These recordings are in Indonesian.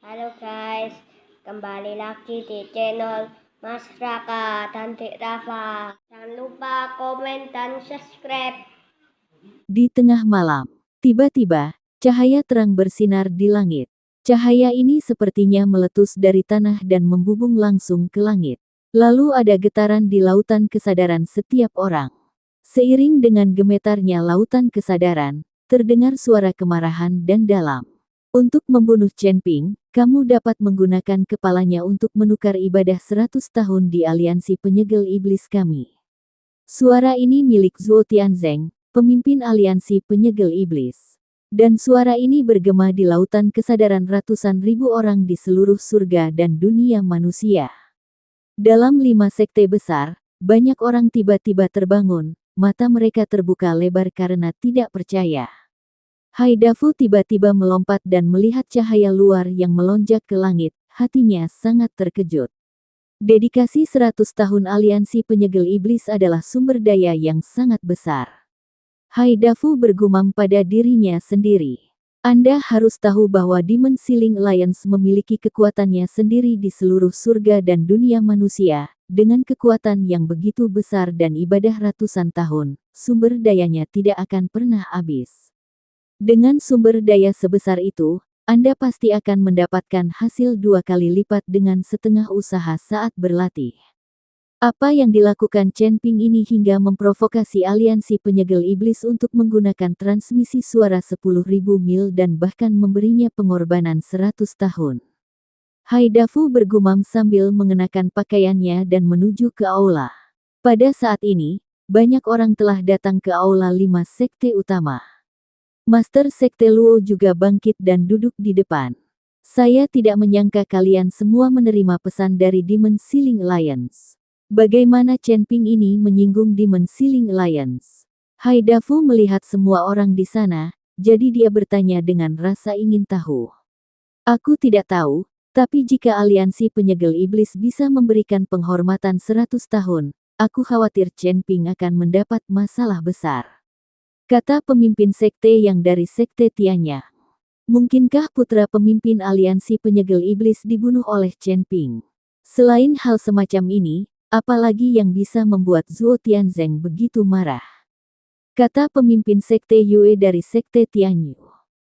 Halo guys, kembali lagi di channel Mas Raka dan Dek Rafa. Jangan lupa komen dan subscribe. Di tengah malam, tiba-tiba, cahaya terang bersinar di langit. Cahaya ini sepertinya meletus dari tanah dan membubung langsung ke langit. Lalu ada getaran di lautan kesadaran setiap orang. Seiring dengan gemetarnya lautan kesadaran, terdengar suara kemarahan dan dalam. Untuk membunuh Chen Ping, kamu dapat menggunakan kepalanya untuk menukar ibadah 100 tahun di aliansi penyegel iblis kami. Suara ini milik Zhuo Tianzeng, pemimpin aliansi penyegel iblis. Dan suara ini bergema di lautan kesadaran ratusan ribu orang di seluruh surga dan dunia manusia. Dalam 5 sekte besar, banyak orang tiba-tiba terbangun, mata mereka terbuka lebar karena tidak percaya. Haidafu tiba-tiba melompat dan melihat cahaya luar yang melonjak ke langit, hatinya sangat terkejut. Dedikasi 100 tahun aliansi penyegel iblis adalah sumber daya yang sangat besar. Haidafu bergumam pada dirinya sendiri. Anda harus tahu bahwa Demon Sealing Alliance memiliki kekuatannya sendiri di seluruh surga dan dunia manusia, dengan kekuatan yang begitu besar dan ibadah ratusan tahun, sumber dayanya tidak akan pernah habis. Dengan sumber daya sebesar itu, Anda pasti akan mendapatkan hasil 2 kali lipat dengan setengah usaha saat berlatih. Apa yang dilakukan Chen Ping ini hingga memprovokasi aliansi penyegel iblis untuk menggunakan transmisi suara 10.000 mil dan bahkan memberinya pengorbanan 100 tahun. Haidafu bergumam sambil mengenakan pakaiannya dan menuju ke aula. Pada saat ini, banyak orang telah datang ke aula 5 sekte utama. Master Sekte Luo juga bangkit dan duduk di depan. Saya tidak menyangka kalian semua menerima pesan dari Demon Sealing Alliance. Bagaimana Chen Ping ini menyinggung Demon Sealing Alliance? Haidafu melihat semua orang di sana, jadi dia bertanya dengan rasa ingin tahu. Aku tidak tahu, tapi jika aliansi penyegel iblis bisa memberikan penghormatan 100 tahun, aku khawatir Chen Ping akan mendapat masalah besar. Kata pemimpin sekte yang dari sekte Tianya. Mungkinkah putra pemimpin aliansi penyegel iblis dibunuh oleh Chen Ping? Selain hal semacam ini, apalagi yang bisa membuat Zhuo Tianzeng begitu marah? Kata pemimpin sekte Yue dari sekte Tianyu.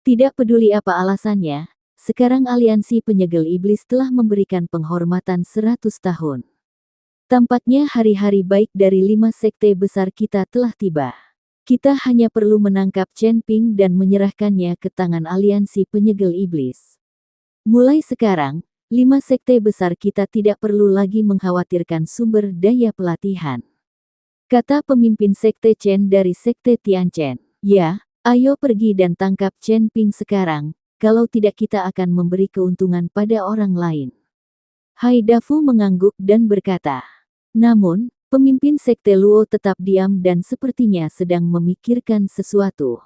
Tidak peduli apa alasannya, sekarang aliansi penyegel iblis telah memberikan penghormatan 100 tahun. Tampaknya hari-hari baik dari 5 sekte besar kita telah tiba. Kita hanya perlu menangkap Chen Ping dan menyerahkannya ke tangan aliansi penyegel iblis. Mulai sekarang, 5 sekte besar kita tidak perlu lagi mengkhawatirkan sumber daya pelatihan. Kata pemimpin sekte Chen dari sekte Tianchen. Ya, ayo pergi dan tangkap Chen Ping sekarang, kalau tidak kita akan memberi keuntungan pada orang lain. Haidafu mengangguk dan berkata. Namun, pemimpin sekte Luo tetap diam dan sepertinya sedang memikirkan sesuatu.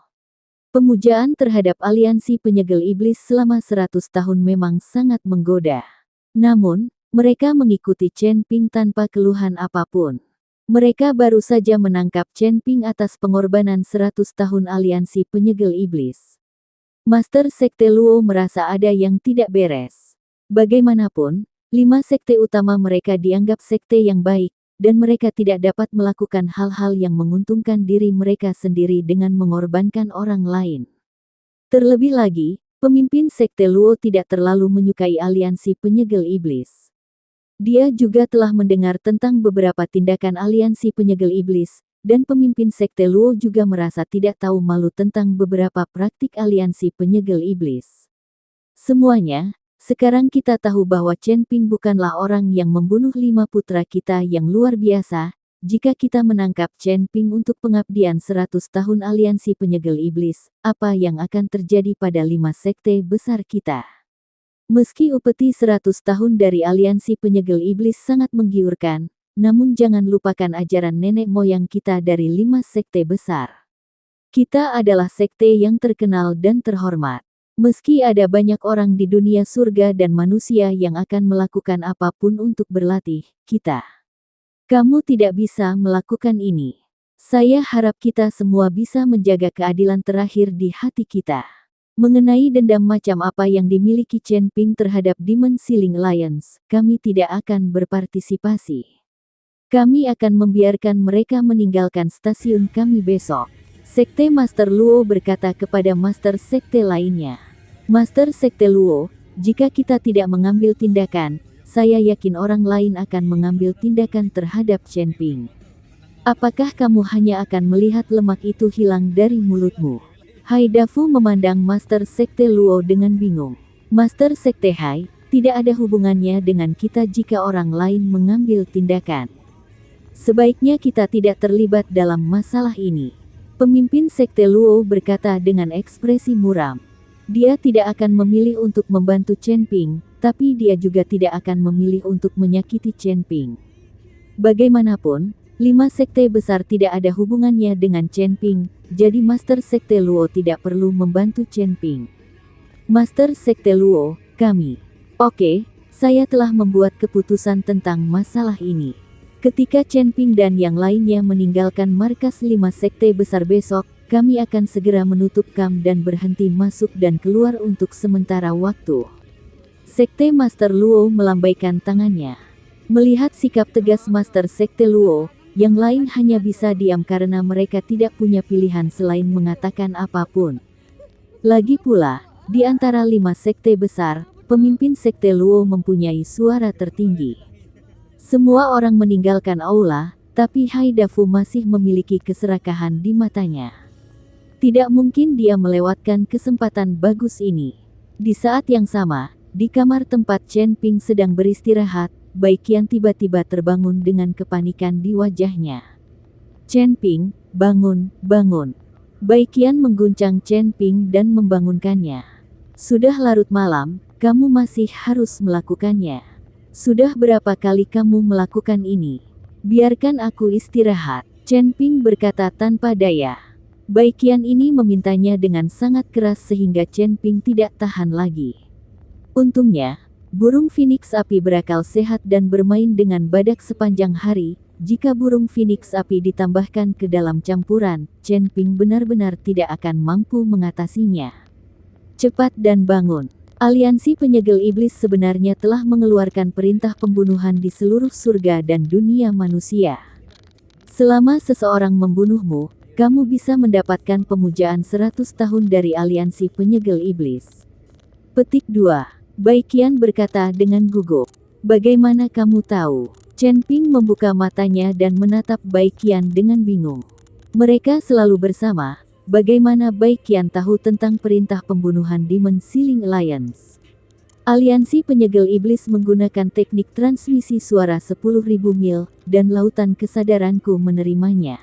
Pemujaan terhadap aliansi penyegel iblis selama 100 tahun memang sangat menggoda. Namun, mereka mengikuti Chen Ping tanpa keluhan apapun. Mereka baru saja menangkap Chen Ping atas pengorbanan 100 tahun aliansi penyegel iblis. Master Sekte Luo merasa ada yang tidak beres. Bagaimanapun, 5 sekte utama mereka dianggap sekte yang baik, dan mereka tidak dapat melakukan hal-hal yang menguntungkan diri mereka sendiri dengan mengorbankan orang lain. Terlebih lagi, pemimpin sekte Luo tidak terlalu menyukai aliansi penyegel iblis. Dia juga telah mendengar tentang beberapa tindakan aliansi penyegel iblis, dan pemimpin sekte Luo juga merasa tidak tahu malu tentang beberapa praktik aliansi penyegel iblis. Semuanya, sekarang kita tahu bahwa Chen Ping bukanlah orang yang membunuh 5 putra kita yang luar biasa. Jika kita menangkap Chen Ping untuk pengabdian 100 tahun aliansi penyegel iblis, apa yang akan terjadi pada 5 sekte besar kita? Meski upeti 100 tahun dari aliansi penyegel iblis sangat menggiurkan, namun jangan lupakan ajaran nenek moyang kita dari 5 sekte besar. Kita adalah sekte yang terkenal dan terhormat. Meski ada banyak orang di dunia surga dan manusia yang akan melakukan apapun untuk berlatih, kamu tidak bisa melakukan ini. Saya harap kita semua bisa menjaga keadilan terakhir di hati kita. Mengenai dendam macam apa yang dimiliki Chen Ping terhadap Demon Ceiling Alliance, kami tidak akan berpartisipasi. Kami akan membiarkan mereka meninggalkan stasiun kami besok. Sekte Master Luo berkata kepada Master Sekte lainnya. Master Sekte Luo, jika kita tidak mengambil tindakan, saya yakin orang lain akan mengambil tindakan terhadap Chen Ping. Apakah kamu hanya akan melihat lemak itu hilang dari mulutmu? Haidafu memandang Master Sekte Luo dengan bingung. Master Sekte Hai, tidak ada hubungannya dengan kita jika orang lain mengambil tindakan. Sebaiknya kita tidak terlibat dalam masalah ini. Pemimpin Sekte Luo berkata dengan ekspresi muram. Dia tidak akan memilih untuk membantu Chen Ping, tapi dia juga tidak akan memilih untuk menyakiti Chen Ping. Bagaimanapun, 5 sekte besar tidak ada hubungannya dengan Chen Ping, jadi Master Sekte Luo tidak perlu membantu Chen Ping. Master Sekte Luo, kami. Oke, saya telah membuat keputusan tentang masalah ini. Ketika Chen Ping dan yang lainnya meninggalkan markas 5 sekte besar besok, kami akan segera menutup kamp dan berhenti masuk dan keluar untuk sementara waktu. Sekte Master Luo melambaikan tangannya. Melihat sikap tegas Master Sekte Luo, yang lain hanya bisa diam karena mereka tidak punya pilihan selain mengatakan apapun. Lagi pula, di antara 5 sekte besar, pemimpin Sekte Luo mempunyai suara tertinggi. Semua orang meninggalkan aula, tapi Haidafu masih memiliki keserakahan di matanya. Tidak mungkin dia melewatkan kesempatan bagus ini. Di saat yang sama, di kamar tempat Chen Ping sedang beristirahat, Baiqian tiba-tiba terbangun dengan kepanikan di wajahnya. Chen Ping, bangun, bangun. Baiqian mengguncang Chen Ping dan membangunkannya. Sudah larut malam, kamu masih harus melakukannya. Sudah berapa kali kamu melakukan ini? Biarkan aku istirahat. Chen Ping berkata tanpa daya. Baiqian ini memintanya dengan sangat keras sehingga Chen Ping tidak tahan lagi. Untungnya, burung Phoenix api berakal sehat dan bermain dengan badak sepanjang hari. Jika burung Phoenix api ditambahkan ke dalam campuran, Chen Ping benar-benar tidak akan mampu mengatasinya. Cepat dan bangun. Aliansi Penyegel Iblis sebenarnya telah mengeluarkan perintah pembunuhan di seluruh surga dan dunia manusia. Selama seseorang membunuhmu, kamu bisa mendapatkan pemujaan 100 tahun dari Aliansi Penyegel Iblis. Petik 2. Baiqian berkata dengan gugup. Bagaimana kamu tahu? Chen Ping membuka matanya dan menatap Baiqian dengan bingung. Mereka selalu bersama. Bagaimana Baiqian tahu tentang perintah pembunuhan Demon Ceiling Alliance? Aliansi Penyegel Iblis menggunakan teknik transmisi suara 10.000 mil, dan lautan kesadaranku menerimanya.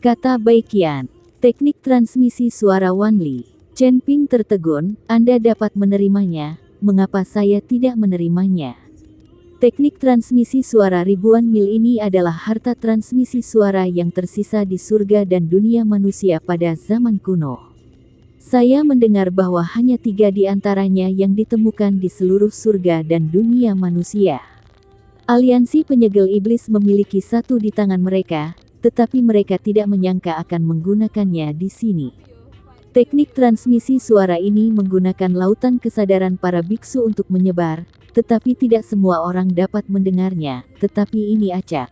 Kata Baiqian. Teknik transmisi suara Wanli. Chen Ping tertegun, Anda dapat menerimanya, mengapa saya tidak menerimanya? Teknik transmisi suara ribuan mil ini adalah harta transmisi suara yang tersisa di surga dan dunia manusia pada zaman kuno. Saya mendengar bahwa hanya 3 di antaranya yang ditemukan di seluruh surga dan dunia manusia. Aliansi Penyegel Iblis memiliki 1 di tangan mereka, tetapi mereka tidak menyangka akan menggunakannya di sini. Teknik transmisi suara ini menggunakan lautan kesadaran para biksu untuk menyebar, tetapi tidak semua orang dapat mendengarnya, tetapi ini acak.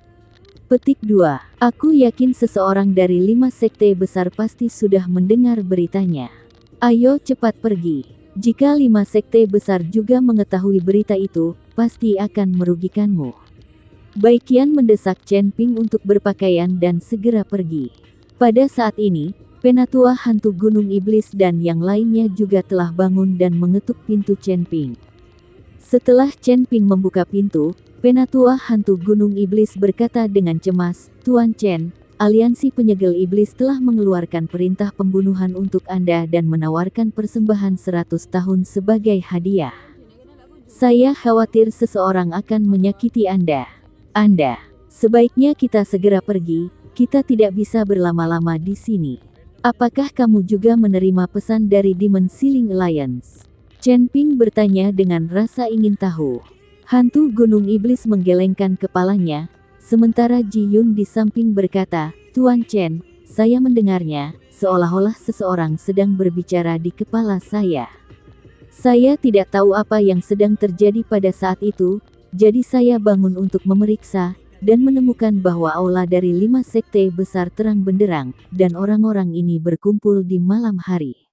Petik 2. Aku yakin seseorang dari 5 sekte besar pasti sudah mendengar beritanya. Ayo cepat pergi. Jika 5 sekte besar juga mengetahui berita itu, pasti akan merugikanmu. Baiqian mendesak Chen Ping untuk berpakaian dan segera pergi. Pada saat ini, Penatua Hantu Gunung Iblis dan yang lainnya juga telah bangun dan mengetuk pintu Chen Ping. Setelah Chen Ping membuka pintu, Penatua Hantu Gunung Iblis berkata dengan cemas, Tuan Chen, Aliansi Penyegel Iblis telah mengeluarkan perintah pembunuhan untuk Anda dan menawarkan persembahan 100 tahun sebagai hadiah. Saya khawatir seseorang akan menyakiti Anda. Sebaiknya kita segera pergi, kita tidak bisa berlama-lama di sini. Apakah kamu juga menerima pesan dari Demon Ceiling Alliance? Chen Ping bertanya dengan rasa ingin tahu. Hantu Gunung Iblis menggelengkan kepalanya, sementara Ji Yun di samping berkata, Tuan Chen, saya mendengarnya, seolah-olah seseorang sedang berbicara di kepala saya. Saya tidak tahu apa yang sedang terjadi pada saat itu, jadi saya bangun untuk memeriksa, dan menemukan bahwa aula dari 5 sekte besar terang benderang, dan orang-orang ini berkumpul di malam hari.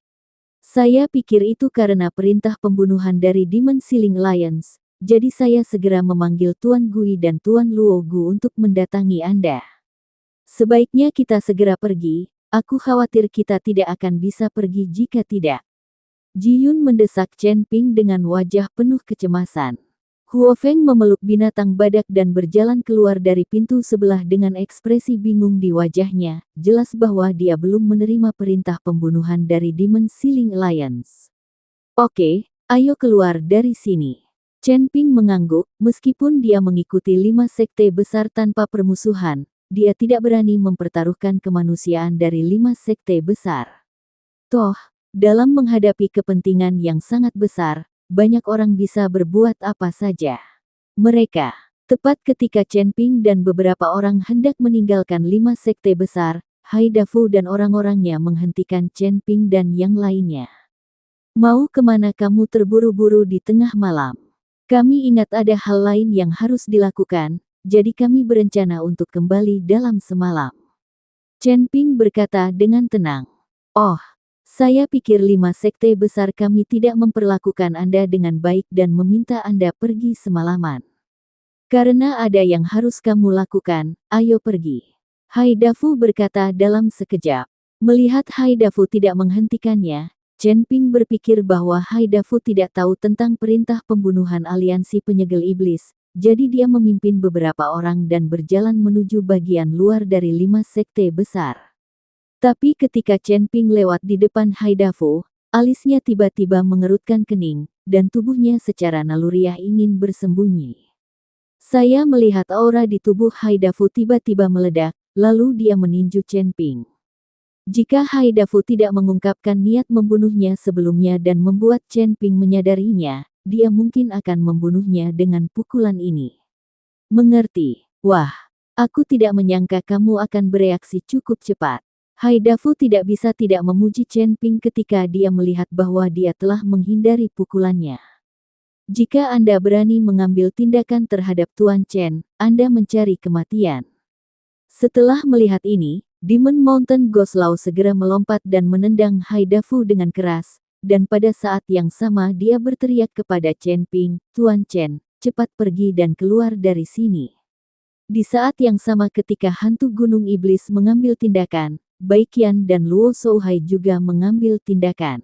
Saya pikir itu karena perintah pembunuhan dari Demon Ceiling Alliance, jadi saya segera memanggil Tuan Gui dan Tuan Luo Gu untuk mendatangi Anda. Sebaiknya kita segera pergi, aku khawatir kita tidak akan bisa pergi jika tidak. Ji Yun mendesak Chen Ping dengan wajah penuh kecemasan. Huo Feng memeluk binatang badak dan berjalan keluar dari pintu sebelah dengan ekspresi bingung di wajahnya, jelas bahwa dia belum menerima perintah pembunuhan dari Demon Ceiling Alliance. Oke, ayo keluar dari sini. Chen Ping mengangguk, meskipun dia mengikuti 5 sekte besar tanpa permusuhan, dia tidak berani mempertaruhkan kemanusiaan dari 5 sekte besar. Toh, dalam menghadapi kepentingan yang sangat besar, banyak orang bisa berbuat apa saja. Mereka, tepat ketika Chen Ping dan beberapa orang hendak meninggalkan 5 sekte besar, Hai Dafu dan orang-orangnya menghentikan Chen Ping dan yang lainnya. Mau kemana kamu terburu-buru di tengah malam? Kami ingat ada hal lain yang harus dilakukan, jadi kami berencana untuk kembali dalam semalam. Chen Ping berkata dengan tenang. Oh, saya pikir 5 sekte besar kami tidak memperlakukan Anda dengan baik dan meminta Anda pergi semalaman. Karena ada yang harus kamu lakukan, ayo pergi. Hai Dafu berkata dalam sekejap. Melihat Hai Dafu tidak menghentikannya, Chen Ping berpikir bahwa Hai Dafu tidak tahu tentang perintah pembunuhan aliansi penyegel iblis, jadi dia memimpin beberapa orang dan berjalan menuju bagian luar dari 5 sekte besar. Tapi ketika Chen Ping lewat di depan Hai Dafu, alisnya tiba-tiba mengerutkan kening, dan tubuhnya secara naluriah ingin bersembunyi. Saya melihat aura di tubuh Hai Dafu tiba-tiba meledak, lalu dia meninju Chen Ping. Jika Hai Dafu tidak mengungkapkan niat membunuhnya sebelumnya dan membuat Chen Ping menyadarinya, dia mungkin akan membunuhnya dengan pukulan ini. Mengerti? Wah, aku tidak menyangka kamu akan bereaksi cukup cepat. Hai Dafu tidak bisa tidak memuji Chen Ping ketika dia melihat bahwa dia telah menghindari pukulannya. Jika Anda berani mengambil tindakan terhadap Tuan Chen, Anda mencari kematian. Setelah melihat ini, Demon Mountain Ghost Law segera melompat dan menendang Hai Dafu dengan keras, dan pada saat yang sama dia berteriak kepada Chen Ping, Tuan Chen, cepat pergi dan keluar dari sini. Di saat yang sama ketika hantu gunung iblis mengambil tindakan, Bai Qian dan Luo Shouhai juga mengambil tindakan.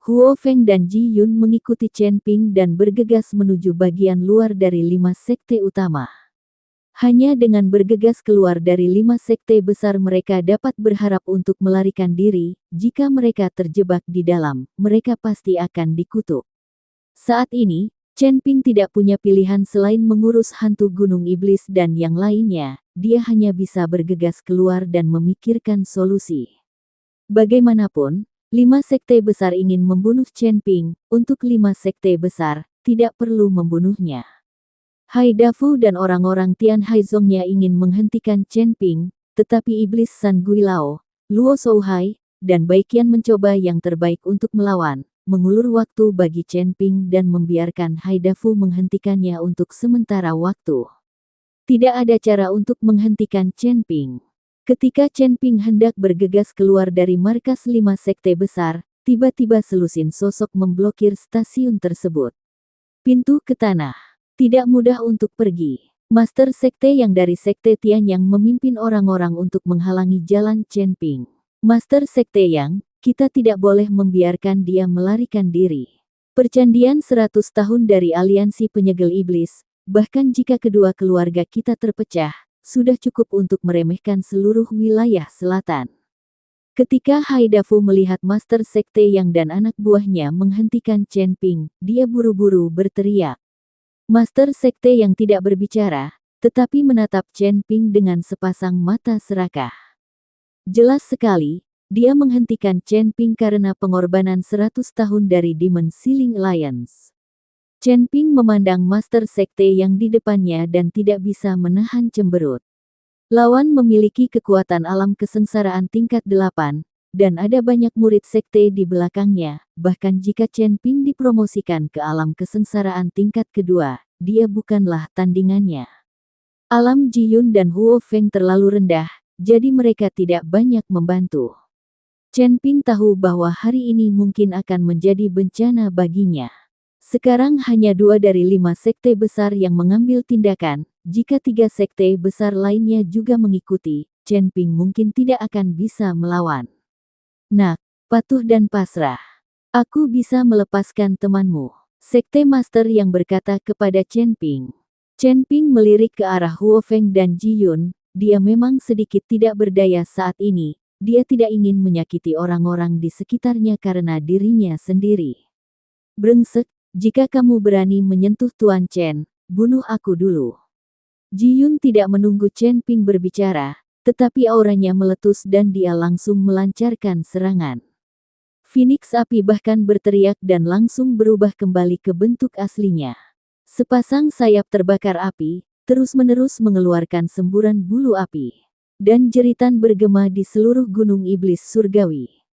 Huo Feng dan Ji Yun mengikuti Chen Ping dan bergegas menuju bagian luar dari 5 sekte utama. Hanya dengan bergegas keluar dari 5 sekte besar mereka dapat berharap untuk melarikan diri, jika mereka terjebak di dalam, mereka pasti akan dikutuk. Saat ini, Chen Ping tidak punya pilihan selain mengurus hantu gunung iblis dan yang lainnya, dia hanya bisa bergegas keluar dan memikirkan solusi. Bagaimanapun, 5 sekte besar ingin membunuh Chen Ping, untuk 5 sekte besar, tidak perlu membunuhnya. Hai Dafu dan orang-orang Tian Haizongnya ingin menghentikan Chen Ping, tetapi iblis San Gui Lao, Luo Shouhai, dan Bai Qian mencoba yang terbaik untuk melawan, mengulur waktu bagi Chen Ping dan membiarkan Hai Dafu menghentikannya untuk sementara waktu. Tidak ada cara untuk menghentikan Chen Ping. Ketika Chen Ping hendak bergegas keluar dari markas 5 sekte besar, tiba-tiba selusin sosok memblokir stasiun tersebut. Pintu ke tanah. Tidak mudah untuk pergi. Master sekte yang dari sekte Tian yang memimpin orang-orang untuk menghalangi jalan Chen Ping. Master sekte yang, kita tidak boleh membiarkan dia melarikan diri. Percandian 100 tahun dari aliansi penyegel iblis, bahkan jika kedua keluarga kita terpecah, sudah cukup untuk meremehkan seluruh wilayah selatan. Ketika Hai Dafu melihat Master Sekte Yang dan anak buahnya menghentikan Chen Ping, dia buru-buru berteriak. Master Sekte Yang tidak berbicara, tetapi menatap Chen Ping dengan sepasang mata serakah. Jelas sekali, dia menghentikan Chen Ping karena pengorbanan 100 tahun dari Demon Ceiling Alliance. Chen Ping memandang Master Sekte Yang di depannya dan tidak bisa menahan cemberut. Lawan memiliki kekuatan alam kesengsaraan tingkat 8, dan ada banyak murid sekte di belakangnya. Bahkan jika Chen Ping dipromosikan ke alam kesengsaraan tingkat kedua, dia bukanlah tandingannya. Alam Ji Yun dan Huo Feng terlalu rendah, jadi mereka tidak banyak membantu. Chen Ping tahu bahwa hari ini mungkin akan menjadi bencana baginya. Sekarang hanya 2 dari 5 sekte besar yang mengambil tindakan. Jika 3 sekte besar lainnya juga mengikuti, Chen Ping mungkin tidak akan bisa melawan. Nak, patuh dan pasrah. Aku bisa melepaskan temanmu. Sekte Master yang berkata kepada Chen Ping. Chen Ping melirik ke arah Huo Feng dan Ji Yun. Dia memang sedikit tidak berdaya saat ini. Dia tidak ingin menyakiti orang-orang di sekitarnya karena dirinya sendiri. Brengsek, jika kamu berani menyentuh Tuan Chen, bunuh aku dulu. Ji Yun tidak menunggu Chen Ping berbicara, tetapi auranya meletus dan dia langsung melancarkan serangan. Phoenix api bahkan berteriak dan langsung berubah kembali ke bentuk aslinya. Sepasang sayap terbakar api, terus-menerus mengeluarkan semburan bulu api. Dan jeritan bergema di seluruh gunung iblis surgawi.